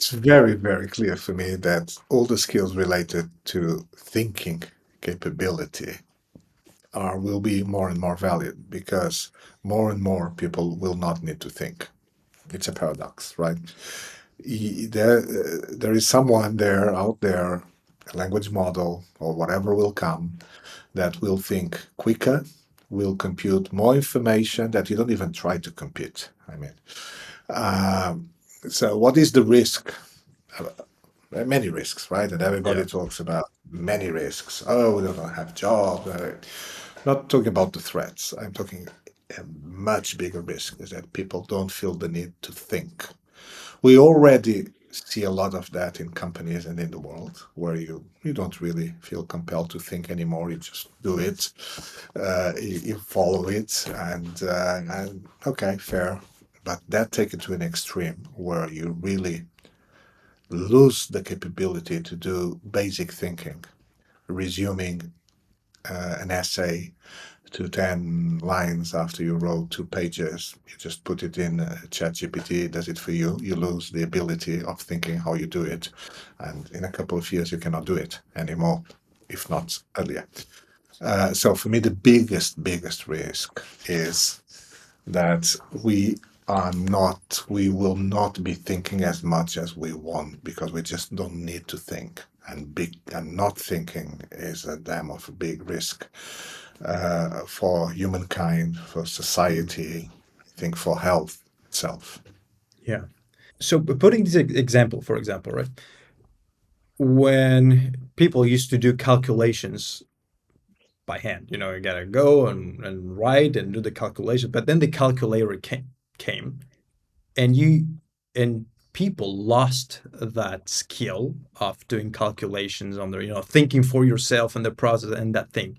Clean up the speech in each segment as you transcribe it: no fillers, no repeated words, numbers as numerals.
it's very, very clear for me that all the skills related to thinking capability will be more and more valued because more and more people will not need to think. It's a paradox, right? There is someone there out there, a language model or whatever will come, that will think quicker, will compute more information that you don't even try to compute. I mean, um, so what is the risk? There are many risks, right? And everybody Yeah. talks about many risks. Oh, we don't have jobs. Not talking about the threats. I'm talking a much bigger risk is that people don't feel the need to think. We already see a lot of that in companies and in the world where you don't really feel compelled to think anymore. You just do it, you follow it, and okay, fair. But that take it to an extreme where you really lose the capability to do basic thinking, resuming an essay to 10 lines after you wrote 2 pages. You just put it in ChatGPT, it does it for you. You lose the ability of thinking how you do it. And in a couple of years, you cannot do it anymore, if not earlier. So for me, the biggest risk is that we will not be thinking as much as we want because we just don't need to think. And not thinking is a damn of a big risk for humankind, for society, I think for health itself. Yeah. So putting this example, for example, right? When people used to do calculations by hand, you gotta go and write and do the calculation, but then the calculator came and and people lost that skill of doing calculations on their, thinking for yourself and the process and that thing.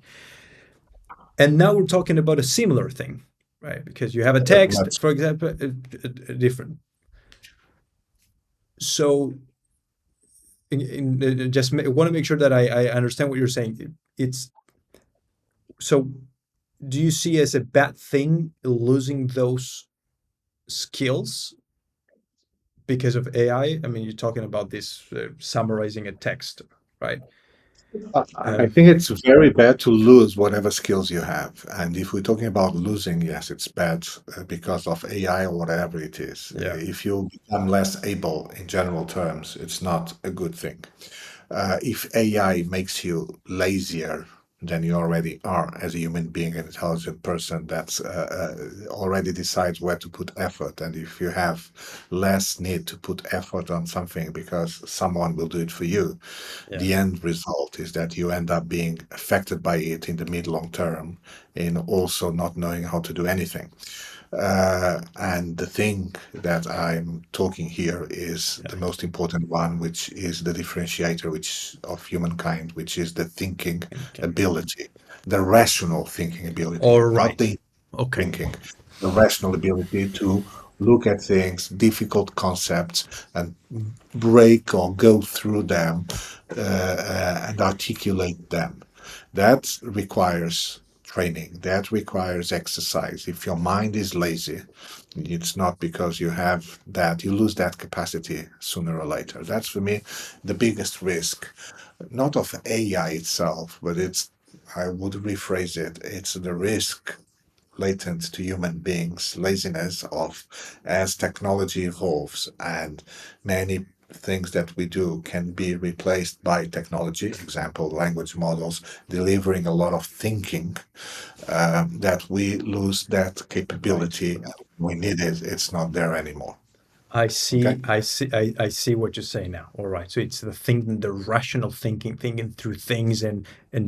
And now we're talking about a similar thing, right? Because you have a Very text, much. for example, different. So just want to make sure that I understand what you're saying. It's so. Do you see as a bad thing losing those skills because of AI? I mean, you're talking about this summarizing a text, right? I Um, think it's very bad to lose whatever skills you have. And if we're talking about losing, yes, it's bad because of AI or whatever it is. yeah, If you become less able in general terms, it's not a good thing. If AI makes you lazier than you already are as a human being, an intelligent person that already decides where to put effort, and if you have less need to put effort on something because someone will do it for you, yeah, the end result is that you end up being affected by it in the mid long term, in also not knowing how to do anything. And the thing that I'm talking here is yeah. the most important one, which is the differentiator which of humankind, which is the thinking Okay. ability, the rational thinking ability, All not right. the Okay. thinking, the rational ability to look at things, difficult concepts, and break or go through them and articulate them. That requires training, that requires exercise. If your mind is lazy, it's not because you have that, you lose that capacity sooner or later. That's for me the biggest risk, not of AI itself, but I would rephrase it, it's the risk latent to human beings, laziness of as technology evolves and many things that we do can be replaced by technology, example, language models, delivering a lot of thinking, that we lose that Right. capability. We need it, it's not there anymore. I Okay? see. I see. I see what you're saying now. All right. So it's the thinking, the rational thinking, thinking through things, and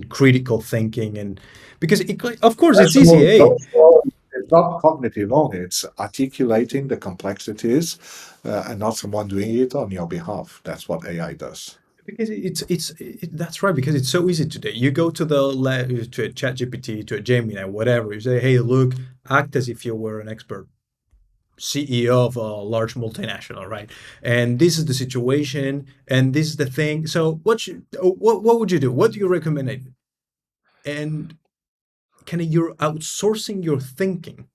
critical thinking, and because of course it's easy. Rational is Hey, also, it's not cognitive only, it's articulating the complexities and not someone doing it on your behalf. That's what AI does. because that's right, because it's so easy today. You go to to a chat GPT, to a Gemini, whatever. You say, hey, look, act as if you were an expert CEO of a large multinational, right? And this is the situation, and this is the thing. So what would you do? What do you recommend? And kind of you're outsourcing your thinking,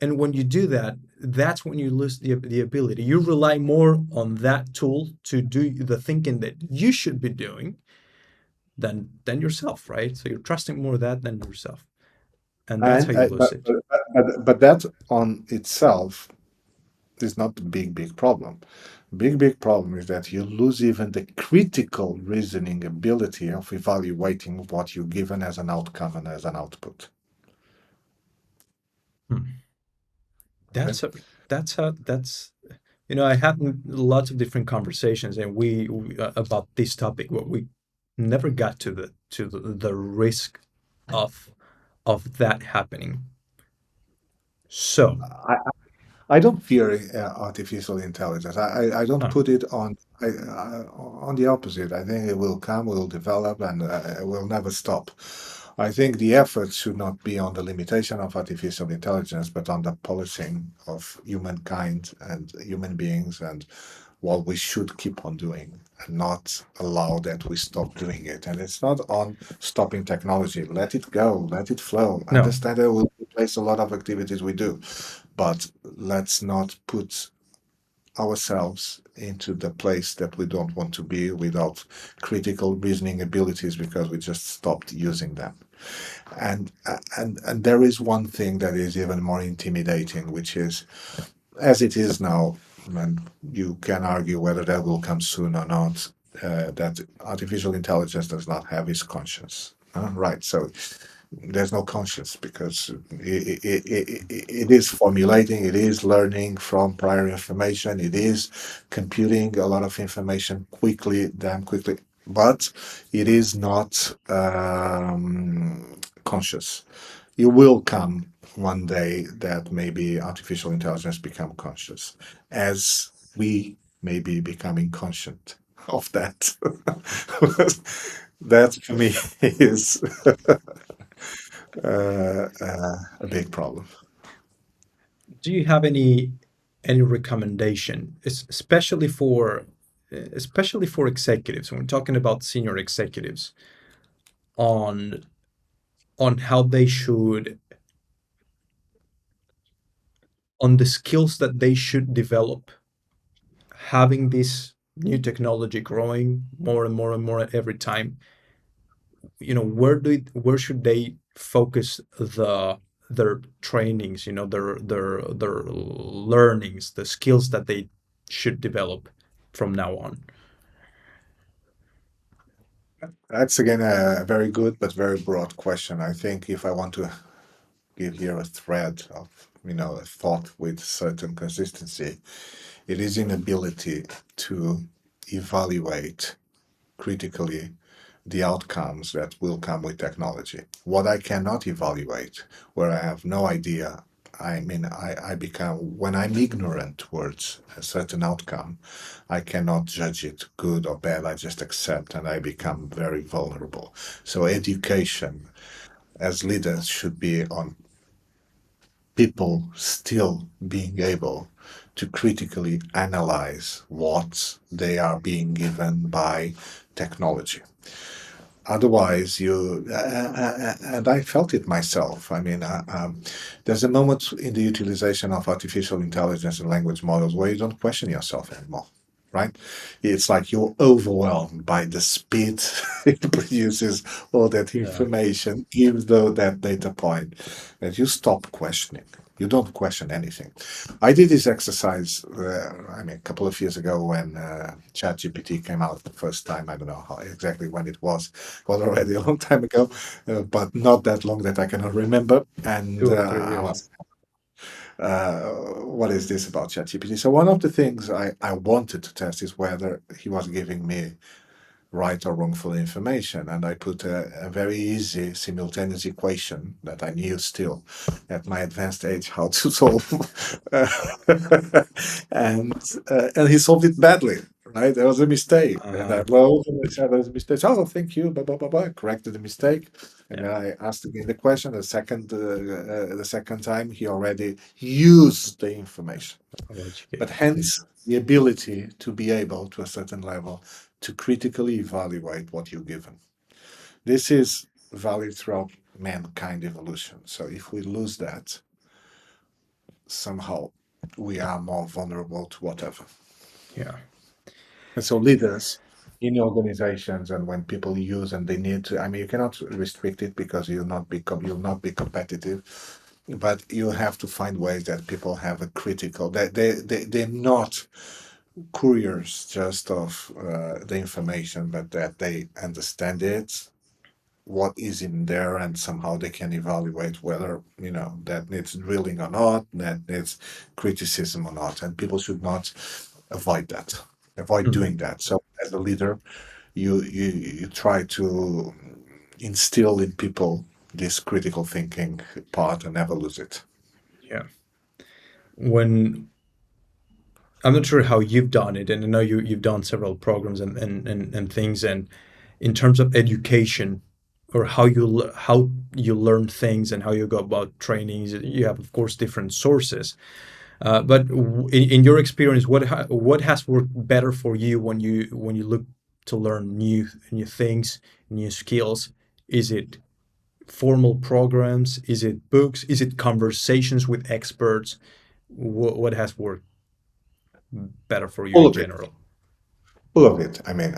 And when you do that, that's when you lose the ability. You rely more on that tool to do the thinking that you should be doing than yourself, right? So you're trusting more that than yourself, and that's how And you lose it. but that on itself is not the big problem. Big problem is that you lose even the critical reasoning ability of evaluating what you're given as an outcome and as an output. Hmm. Okay. That's I had lots of different conversations, and we about this topic, but we never got to the risk of that happening. So, I, I don't fear artificial intelligence. I don't uh, put it on on the opposite. I think it will come, will develop, and it will never stop. I think the effort should not be on the limitation of artificial intelligence, but on the policing of humankind and human beings and what we should keep on doing and not allow that we stop doing it. And it's not on stopping technology. Let it go, let it flow. no, Understand that it will replace a lot of activities we do, but let's not put ourselves into the place that we don't want to be without critical reasoning abilities because we just stopped using them. And there is one thing that is even more intimidating, which is as it is now, and you can argue whether that will come soon or not, that artificial intelligence does not have its conscience. Right. So there's no conscience because it is formulating, it is learning from prior information, it is computing a lot of information quickly, damn quickly, but it is not conscious. It will come one day that maybe artificial intelligence become conscious, as we may be becoming conscient of that. That for me is a big problem. do you have any recommendation, especially for executives, when we're talking about senior executives, on how they should, on the skills that they should develop, having this new technology growing more and more and more every time? Where should they focus their trainings, their learnings, the skills that they should develop from now on? That's again a very good but very broad question. I think if I want to give here a thread of a thought with certain consistency, it is inability to evaluate critically the outcomes that will come with technology. What I cannot evaluate, where I have no idea, I mean, I become, when I'm ignorant towards a certain outcome, I cannot judge it good or bad. I just accept and I become very vulnerable. So, education as leaders should be on people still being able to critically analyze what they are being given by technology. Otherwise, and I felt it myself. I mean, there's a moment in the utilization of artificial intelligence and language models where you don't question yourself anymore, right? It's like you're overwhelmed by the speed it produces all that Yeah. information, gives though that data point, that you stop questioning. You don't question anything. I did this exercise, I mean, a couple of years ago when ChatGPT came out the first time. I don't know exactly when it was. It was already a long time ago, but not that long that I cannot remember. And 2 or 3 years. I was, what is this about ChatGPT? So one of the things I wanted to test is whether he was giving me right or wrongful information. And I put a very easy simultaneous equation that I knew still at my advanced age how to solve. and and he solved it badly. Right, there was a mistake, and I Uh-huh. wrote and I said there's a mistake. Oh, thank you, blah blah blah blah. Corrected the mistake, and Yeah. then I asked again the question. The second time, he already used the information, What you but gave. hence the ability to be able to a certain level to critically evaluate what you're given. This is valid throughout mankind evolution. So if we lose that, somehow we are more vulnerable to whatever. Yeah. And so leaders in organizations, and when people use and they need to, I mean, you cannot restrict it because you'll not be competitive, but you have to find ways that people have a critical, that they're not couriers just of the information, but that they understand it, what is in there, and somehow they can evaluate whether, that needs drilling or not, that needs criticism or not. And people should not avoid that, avoid Mhm. doing that. So as a leader, you try to instill in people this critical thinking part and never lose it. Yeah. When I'm not sure how you've done it, and I know you've done several programs and things, and in terms of education or how you learn things and how you go about trainings, you have of course different sources. But in your experience, what has worked better for you when you look to learn new things, new skills? Is it formal programs? Is it books? Is it conversations with experts? What has worked better for you All in of it. general? All of it. I mean,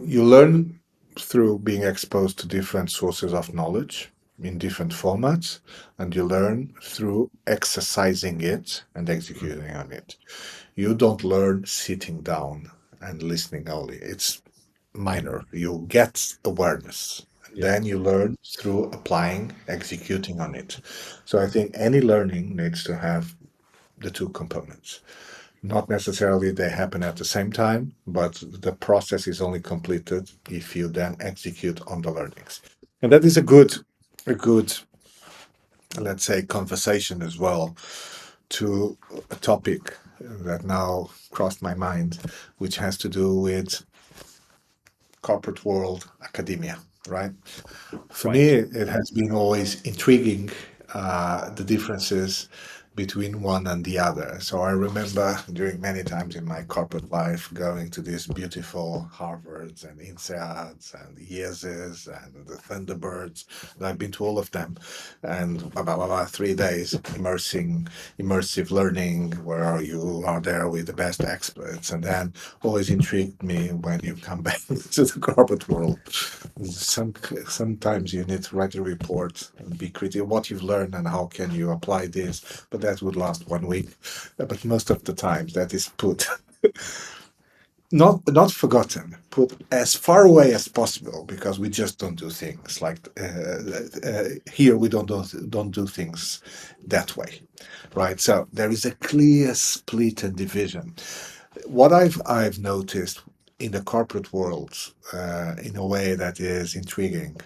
you learn through being exposed to different sources of knowledge in different formats, and you learn through exercising it and Mm. executing on it. You don't learn sitting down and listening only. It's minor. You get awareness. And Yeah. then you learn through applying, executing on it. So I think any learning needs to have the two components. Not necessarily they happen at the same time, but the process is only completed if you then execute on the learnings. And that is a good, let's say, conversation as well to a topic that now crossed my mind, which has to do with corporate world, academia, right? For me, Right. it has been always intriguing, the differences between one and the other. So I remember during many times in my corporate life going to these beautiful Harvards and INSEADs and IESEs and the Thunderbirds. And I've been to all of them, and about 3 days immersive learning where you are there with the best experts. And then always intrigued me when you come back to the corporate world. Some sometimes you need to write a report and be critical what you've learned and how can you apply this, but that would last 1 week. But most of the times that is put not forgotten, put as far away as possible because we just don't do things like here. We don't do things that way, right? So there is a clear split and division. What I've noticed in the corporate world, in a way that is intriguing,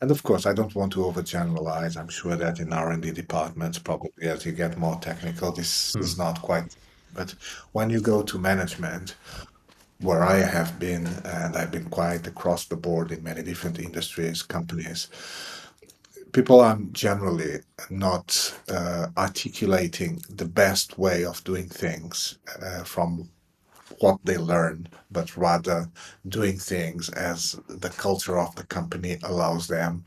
and of course I don't want to overgeneralize. I'm sure that in R&D departments, probably as you get more technical, this is Hmm. not quite. But when you go to management, where I have been, and I've been quite across the board in many different industries, companies, people are generally not articulating the best way of doing things from what they learn, but rather doing things as the culture of the company allows them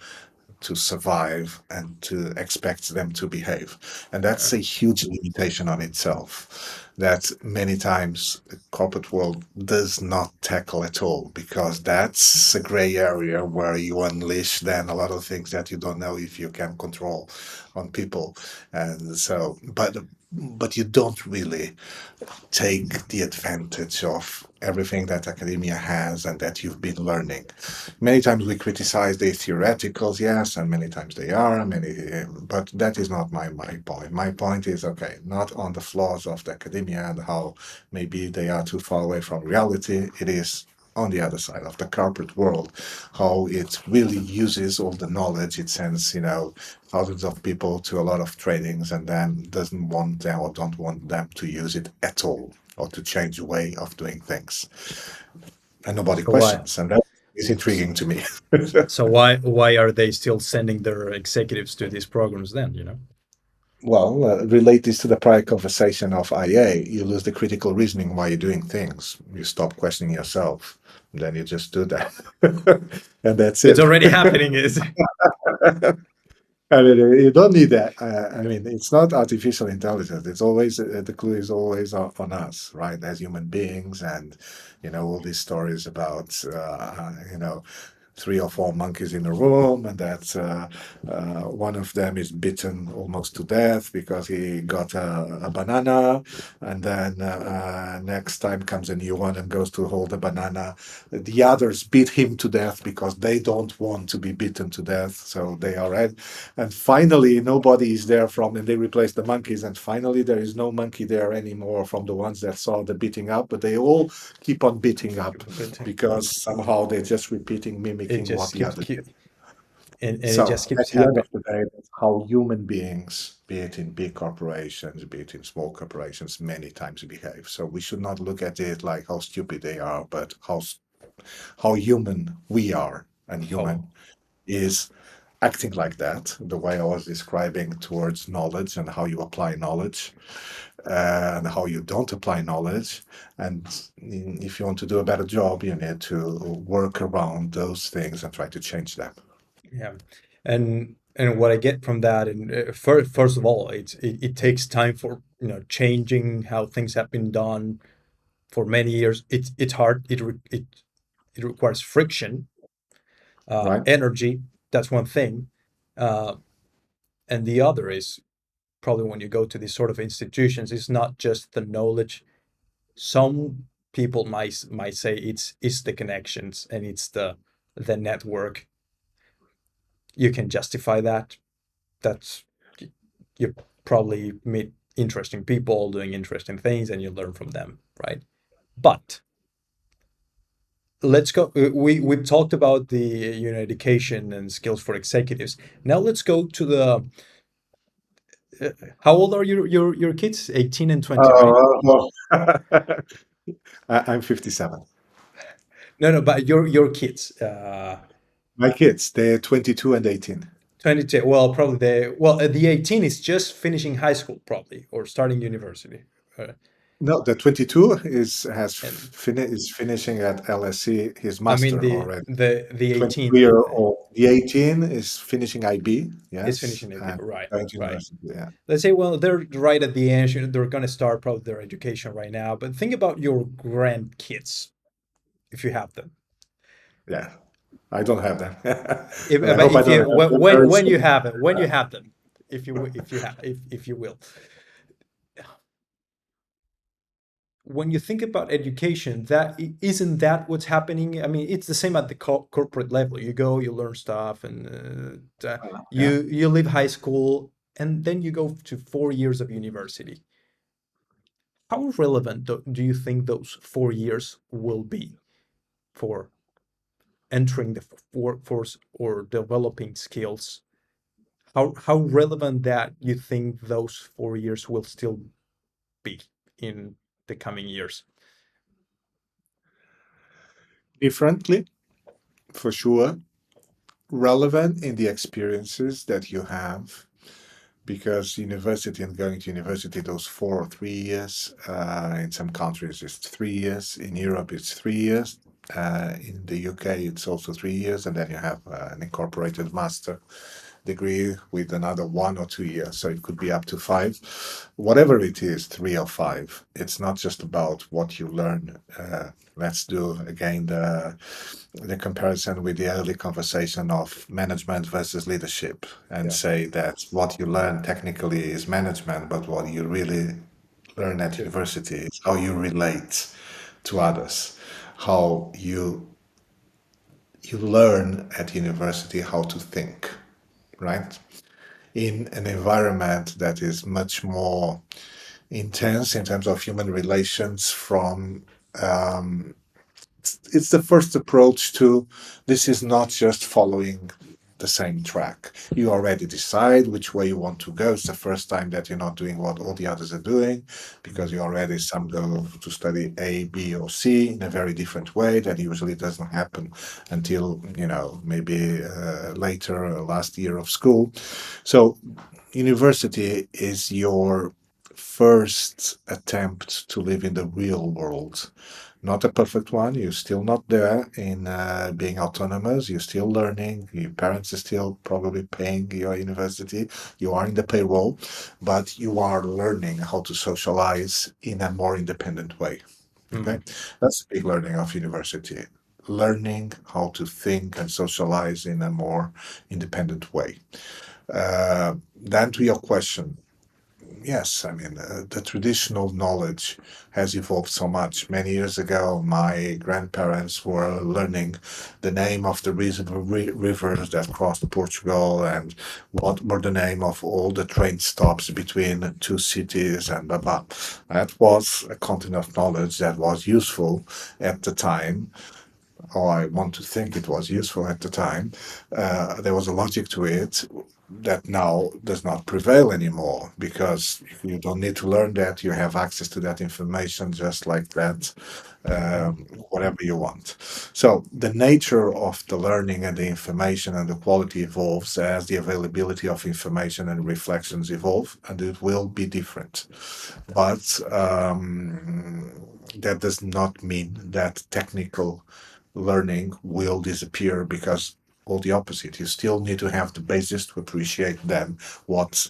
to survive and to expect them to behave. And Yeah. that's a huge limitation on itself that many times the corporate world does not tackle at all, because that's a gray area where you unleash then a lot of things that you don't know if you can control on people. And so, but you don't really take the advantage of everything that academia has and that you've been learning. Many times we criticize the theoreticals, yes, and many times they are, but that is not my point. My point is, okay, not on the flaws of the academia and how maybe they are too far away from reality. It is on the other side of the corporate world, how it really uses all the knowledge it sends, thousands of people to a lot of trainings and then doesn't want them or don't want them to use it at all or to change the way of doing things. And nobody So why? questions. And that is intriguing to me. So why are they still sending their executives to these programs then? You know. Well, relate this to the prior conversation of IA. You lose the critical reasoning while you're doing things. You stop questioning yourself. Then you just do that. And that's It's it. already happening. Is I mean, you don't need that. I mean, it's not artificial intelligence. It's always the clue is always on us, right? As human beings, and all these stories about three or four monkeys in a room, and that one of them is bitten almost to death because he got a banana, and then next time comes a new one and goes to hold the banana. The others beat him to death because they don't want to be beaten to death, so they are red. And finally, nobody is there from, and they replace the monkeys, and finally, there is no monkey there anymore from the ones that saw the beating up, but they all keep on beating up But because somehow they're just repeating, it mimicking what just the keeps other keep, did. and it So just at keeps the end of happening. the day, that's how human beings, be it in big corporations, be it in small corporations, many times behave. So we should not look at it like how stupid they are, but how human we are, and Oh, human is acting like that. The way I was describing towards knowledge and how you apply knowledge and how you don't apply knowledge. And if you want to do a better job, you need to work around those things and try to change them. yeah. And what I get from that, and first of all, it takes time for changing how things have been done for many years. It's hard. It requires friction, Right? energy. That's one thing, uh, and the other is probably when you go to these sort of institutions, it's not just the knowledge. Some people might say it's the connections and it's the network. You can justify that. That's you probably meet interesting people doing interesting things and you learn from them, right? But let's go. We've talked about the education and skills for executives. Now let's go to the. How old are your kids? 18 and 20, right? Well, I'm 57. No, no, but your kids. My kids, they're 22 and 18. 22. Well, probably the 18 is just finishing high school, probably, or starting university. No, the 22 And is finishing at LSE his I mean master already. the 18 22-year-old. The 18 is finishing IB, is yes, finishing AP, and right? going to Right. university. Yeah, Let's say, well, they're right at the end. They're going to start probably their education right now. But think about your grandkids, if you have them. yeah. I don't have them, If but I but hope I if don't you have them very when you soon. have it, when you have them, if you will, when you think about education, that isn't that what's happening. I mean, it's the same at the corporate level. You go, you learn stuff, and Yeah. you leave high school, and then you go to 4 years of university. How relevant do you think those 4 years will be for entering the workforce or developing skills? How relevant that you think those 4 years will still be in the coming years? Differently, for sure. Relevant in the experiences that you have, because university and going to university, those 4 or 3 years, in some countries it's 3 years, in Europe it's 3 years, in the UK it's also 3 years, and then you have an incorporated master degree with another 1 or 2 years. So it could be up to five. Whatever it is, 3 or 5. It's not just about what you learn. Let's do again the comparison with the early conversation of management versus leadership, and Yeah. say that what you learn technically is management, but what you really learn at To university is how you relate to others, how you learn at university how to think, right? In an environment that is much more intense in terms of human relations from it's the first approach to this is not just following the same track. You already decide which way you want to go. It's the first time that you're not doing what all the others are doing, because you already some go to study A, B, or C in a very different way. That usually doesn't happen until maybe later last year of school. So university is your first attempt to live in the real world, Not a perfect one. You're still not there in being autonomous. You're still learning. Your parents are still probably paying your university. You are in the payroll, but you are learning how to socialize in a more independent way. Okay, Mm. that's a big learning of university. Learning how to think and socialize in a more independent way. Then to your question, yes, I mean, the traditional knowledge has evolved so much. Many years ago, my grandparents were learning the name of the rivers that crossed Portugal and what were the name of all the train stops between two cities and blah blah. That was a content of knowledge that was useful at the time, or I want to think it was useful at the time. There was a logic to it that now does not prevail anymore because you don't need to learn that. You have access to that information just like that, whatever you want. So the nature of the learning and the information and the quality evolves as the availability of information and reflections evolve, and it will be different. But that does not mean that technical learning will disappear because all the opposite. You still need to have the basis to appreciate then what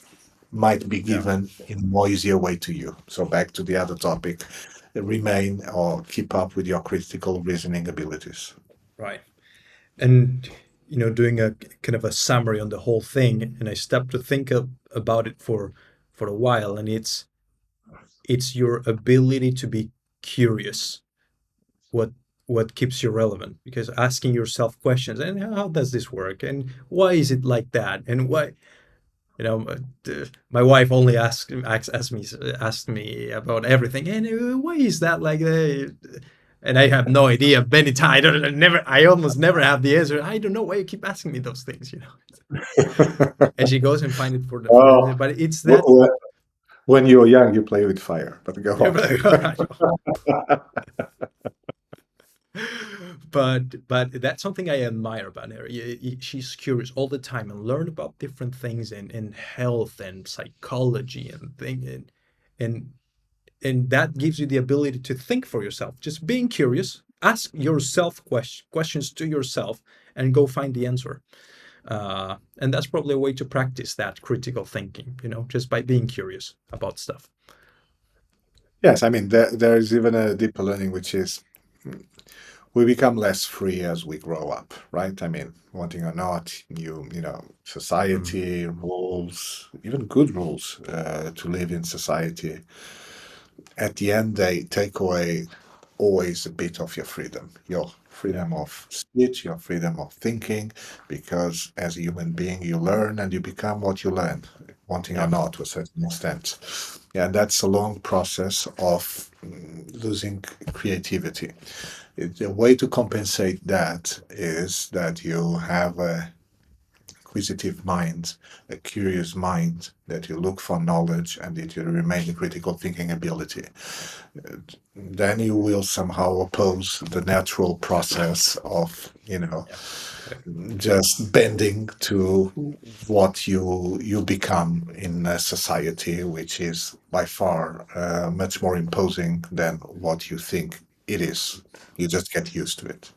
might be Yeah, given in a more easier way to you. So back to the other topic, remain or keep up with your critical reasoning abilities. right. And doing a kind of a summary on the whole thing, and I stopped to think about it for a while, and it's your ability to be curious what what keeps you relevant, because asking yourself questions, and how does this work, and why is it like that, and why, my wife only asked me about everything, and why is that like that, and I have no idea many times. I almost never have the answer. I don't know why you keep asking me those things. And she goes and find it for the Oh, but it's wh- that. wh- when you're young, you play with fire, but go Yeah, on. but that's something I admire about her. She's curious all the time and learn about different things in health and psychology and thing, and and that gives you the ability to think for yourself. Just being curious, ask yourself questions to yourself, and go find the answer. And that's probably a way to practice that critical thinking, just by being curious about stuff. Yes, I mean, there is even a deeper learning, which is we become less free as we grow up, right? I mean, wanting or not, Mm. society rules, even good rules to live in society. At the end, they take away always a bit of your Yeah. freedom of speech, your freedom of thinking, because as a human being, you learn and you become what you learn, wanting or Yeah. not, to a certain extent. Yeah, and that's a long process of losing creativity. The way to compensate that is that you have a inquisitive mind, a curious mind, that you look for knowledge and that you remain a critical thinking ability. Then you will somehow oppose the natural process of, Yeah. just bending to what you become in a society, which is by far much more imposing than what you think it is. You just get used to it.